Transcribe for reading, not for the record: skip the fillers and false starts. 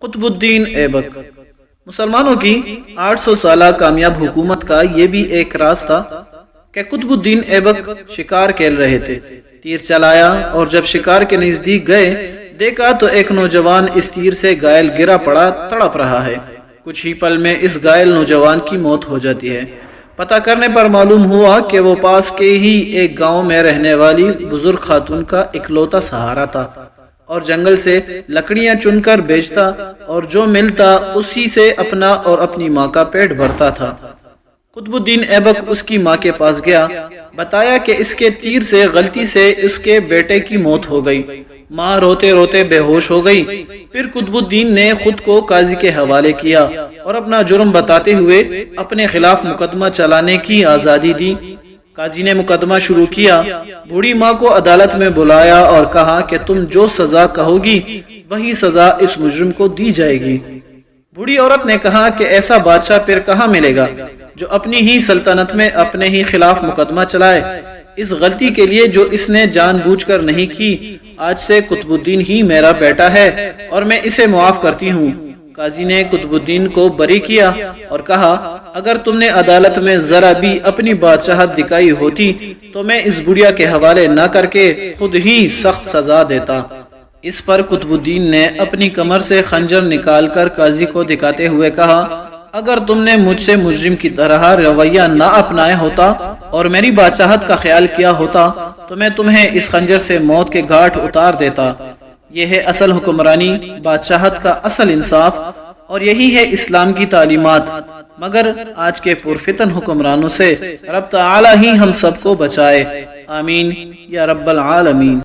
قطب الدین ایبک مسلمانوں کی 800 سالہ کامیاب حکومت کا یہ بھی ایک راز تھا کہ قطب الدین ایبک شکار کھیل رہے تھے۔ تیر چلایا اور جب شکار کے نزدیک گئے دیکھا تو ایک نوجوان اس تیر سے گائل گرا پڑا تڑپ رہا ہے۔ کچھ ہی پل میں اس گائل نوجوان کی موت ہو جاتی ہے۔ پتہ کرنے پر معلوم ہوا کہ وہ پاس کے ہی ایک گاؤں میں رہنے والی بزرگ خاتون کا اکلوتا سہارا تھا اور جنگل سے لکڑیاں چن کر بیچتا اور جو ملتا اسی سے اپنا اور اپنی ماں کا پیٹ بھرتا تھا۔ قطب الدین ایبک اس کی ماں کے پاس گیا، بتایا کہ اس کے تیر سے غلطی سے اس کے بیٹے کی موت ہو گئی۔ ماں روتے روتے بے ہوش ہو گئی۔ پھر قطب الدین نے خود کو قاضی کے حوالے کیا اور اپنا جرم بتاتے ہوئے اپنے خلاف مقدمہ چلانے کی آزادی دی۔ قاضی نے مقدمہ شروع کیا۔ بوڑھی ماں کو عدالت میں بلایا اور کہا کہ تم جو سزا کہو گی وہی سزا اس مجرم کو دی جائے گی۔ بوڑھی عورت نے کہا کہ ایسا بادشاہ پھر کہاں ملے گا جو اپنی ہی سلطنت میں اپنے ہی خلاف مقدمہ چلائے۔ اس غلطی کے لیے جو اس نے جان بوجھ کر نہیں کی، آج سے قطب الدین ہی میرا بیٹا ہے اور میں اسے معاف کرتی ہوں۔ قاضی نے قطب الدین کو بری کیا اور کہا اگر تم نے عدالت میں ذرا بھی اپنی بادشاہت دکھائی ہوتی تو میں اس بڑھیا کے حوالے نہ کر کے خود ہی سخت سزا دیتا۔ اس پر قطب الدین نے اپنی کمر سے خنجر نکال کر قاضی کو دکھاتے ہوئے کہا اگر تم نے مجھ سے مجرم کی طرح رویہ نہ اپنایا ہوتا اور میری بادشاہت کا خیال کیا ہوتا تو میں تمہیں اس خنجر سے موت کے گھاٹ اتار دیتا۔ یہ ہے اصل حکمرانی، بادشاہت کا اصل انصاف، اور یہی ہے اسلام کی تعلیمات۔ مگر آج کے پرفتن حکمرانوں سے رب تعالی ہی ہم سب کو بچائے، آمین یا رب العالمین۔